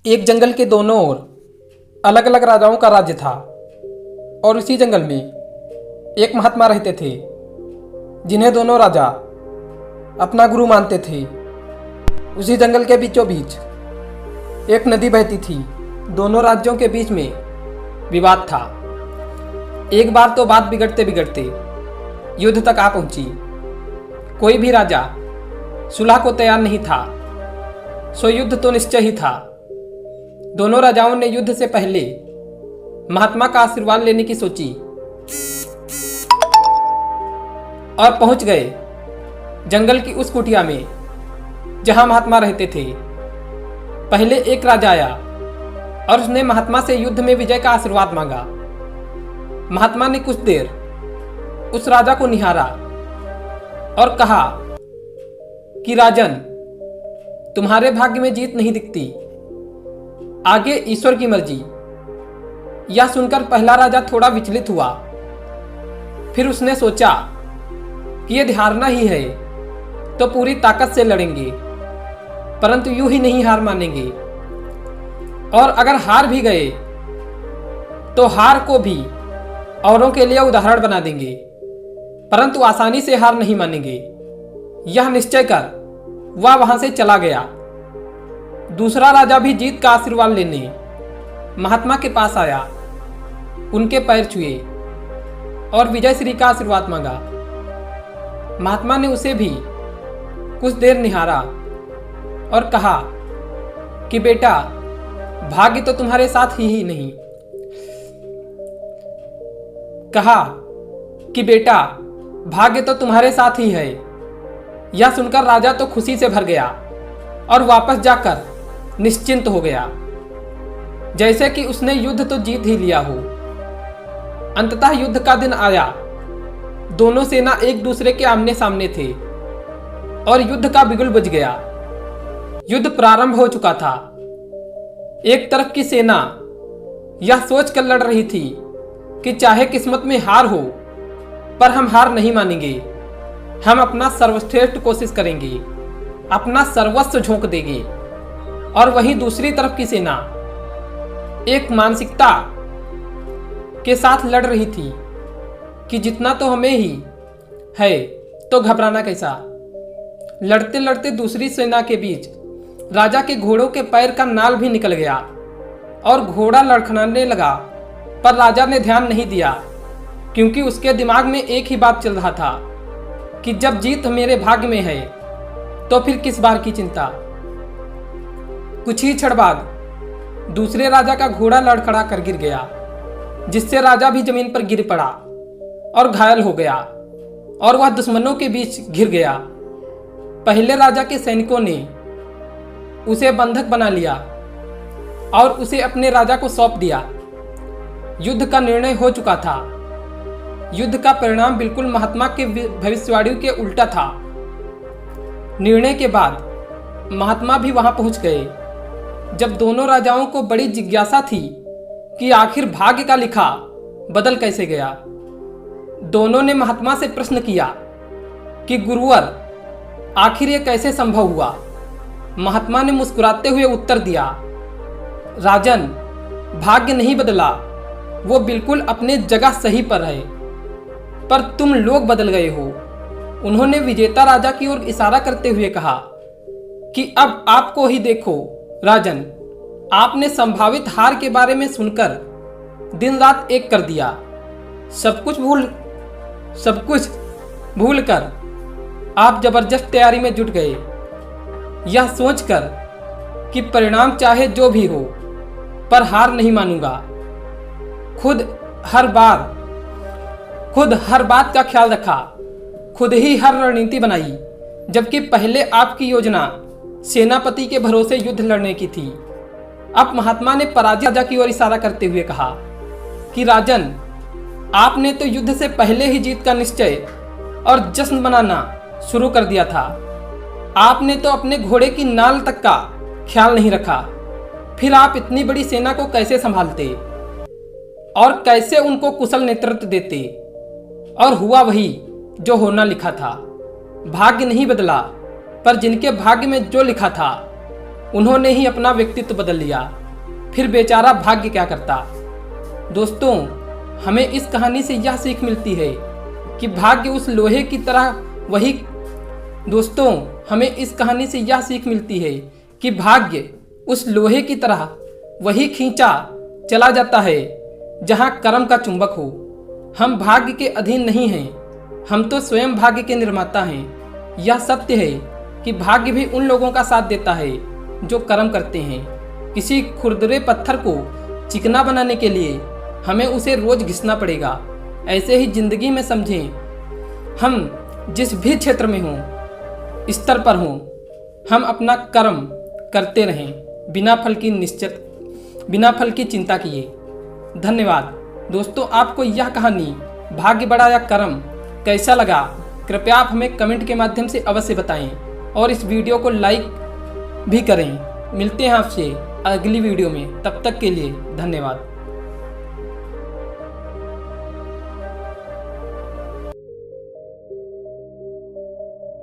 एक जंगल के दोनों ओर अलग अलग राजाओं का राज्य था और उसी जंगल में एक महात्मा रहते थे जिन्हें दोनों राजा अपना गुरु मानते थे। उसी जंगल के बीचों बीच एक नदी बहती थी। दोनों राज्यों के बीच में विवाद था। एक बार तो बात बिगड़ते बिगड़ते युद्ध तक आ पहुंची। कोई भी राजा सुलह को तैयार नहीं था, सो युद्ध तो निश्चय ही था। दोनों राजाओं ने युद्ध से पहले महात्मा का आशीर्वाद लेने की सोची और पहुंच गए जंगल की उस कुटिया में जहां महात्मा रहते थे। पहले एक राजा आया और उसने महात्मा से युद्ध में विजय का आशीर्वाद मांगा। महात्मा ने कुछ देर उस राजा को निहारा और कहा कि राजन, तुम्हारे भाग्य में जीत नहीं दिखती, आगे ईश्वर की मर्जी। यह सुनकर पहला राजा थोड़ा विचलित हुआ। फिर उसने सोचा कि यह धारणा ही है तो पूरी ताकत से लड़ेंगे, परंतु यूं ही नहीं हार मानेंगे, और अगर हार भी गए तो हार को भी औरों के लिए उदाहरण बना देंगे, परंतु आसानी से हार नहीं मानेंगे। यह निश्चय कर वह वहां से चला गया। दूसरा राजा भी जीत का आशीर्वाद लेने महात्मा के पास आया, उनके पैर छुए और विजय श्री का आशीर्वाद मांगा। महात्मा ने उसे भी कुछ देर निहारा और कहा कि बेटा, भाग्य तो तुम्हारे साथ ही नहीं। कहा कि बेटा, भाग्य तो तुम्हारे साथ ही है। यह सुनकर राजा तो खुशी से भर गया और वापस जाकर निश्चिंत हो गया, जैसे कि उसने युद्ध तो जीत ही लिया हो। अंततः युद्ध का दिन आया। दोनों सेना एक दूसरे के आमने सामने थे और युद्ध का बिगुल बज गया। युद्ध प्रारंभ हो चुका था। एक तरफ की सेना यह सोचकर लड़ रही थी कि चाहे किस्मत में हार हो, पर हम हार नहीं मानेंगे। हम अपना सर्वश्रेष्ठ कोशिश करेंगे, अपना सर्वस्व झोंक देंगे। और वहीं दूसरी तरफ की सेना एक मानसिकता के साथ लड़ रही थी कि जितना तो हमें ही है, तो घबराना कैसा। लड़ते लड़ते दूसरी सेना के बीच राजा के घोड़ों के पैर का नाल भी निकल गया और घोड़ा लड़खड़ाने लगा, पर राजा ने ध्यान नहीं दिया, क्योंकि उसके दिमाग में एक ही बात चल रहा था कि जब जीत मेरे भाग्य में है तो फिर किस बार की चिंता। कुछ ही क्षण बाद दूसरे राजा का घोड़ा लड़खड़ा कर गिर गया, जिससे राजा भी जमीन पर गिर पड़ा और घायल हो गया और वह दुश्मनों के बीच घिर गया। पहले राजा के सैनिकों ने उसे बंधक बना लिया और उसे अपने राजा को सौंप दिया। युद्ध का निर्णय हो चुका था। युद्ध का परिणाम बिल्कुल महात्मा के भविष्यवाणी के उल्टा था। निर्णय के बाद महात्मा भी वहां पहुंच गए। जब दोनों राजाओं को बड़ी जिज्ञासा थी कि आखिर भाग्य का लिखा बदल कैसे गया, दोनों ने महात्मा से प्रश्न किया कि गुरुवर, आखिर ये कैसे संभव हुआ। महात्मा ने मुस्कुराते हुए उत्तर दिया, राजन, भाग्य नहीं बदला, वो बिल्कुल अपने जगह सही पर है, पर तुम लोग बदल गए हो। उन्होंने विजेता राजा की ओर इशारा करते हुए कहा कि अब आपको ही देखो राजन, आपने संभावित हार के बारे में सुनकर दिन रात एक कर दिया। सब कुछ भूल कर आप जबरदस्त तैयारी में जुट गए, यह सोचकर कि परिणाम चाहे जो भी हो, पर हार नहीं मानूंगा। खुद हर बात का ख्याल रखा, खुद ही हर रणनीति बनाई, जबकि पहले आपकी योजना सेनापति के भरोसे युद्ध लड़ने की थी। अब महात्मा ने पराजित राजा की ओर इशारा करते हुए कहा कि राजन, आपने तो युद्ध से पहले ही जीत का निश्चय और जश्न मनाना शुरू कर दिया था। आपने तो अपने घोड़े की नाल तक का ख्याल नहीं रखा। फिर आप इतनी बड़ी सेना को कैसे संभालते और कैसे उनको कुशल नेतृत्व देते। और हुआ वही जो होना लिखा था। भाग्य नहीं बदला, पर जिनके भाग्य में जो लिखा था उन्होंने ही अपना व्यक्तित्व बदल लिया। फिर बेचारा भाग्य क्या करता। दोस्तों, हमें इस कहानी से यह सीख मिलती है कि भाग्य उस लोहे की तरह वही खींचा चला जाता है जहां कर्म का चुंबक हो। हम भाग्य के अधीन नहीं हैं, हम तो स्वयं भाग्य के निर्माता हैं। यह सत्य है कि भाग्य भी उन लोगों का साथ देता है जो कर्म करते हैं। किसी खुरदरे पत्थर को चिकना बनाने के लिए हमें उसे रोज घिसना पड़ेगा। ऐसे ही जिंदगी में समझें, हम जिस भी क्षेत्र में हों, स्तर पर हों, हम अपना कर्म करते रहें बिना फल की चिंता किए। धन्यवाद। दोस्तों, आपको यह कहानी भाग्य बड़ा या कर्म कैसा लगा, कृपया आप हमें कमेंट के माध्यम से अवश्य बताएं और इस वीडियो को लाइक भी करें। मिलते हैं आपसे अगली वीडियो में, तब तक के लिए धन्यवाद।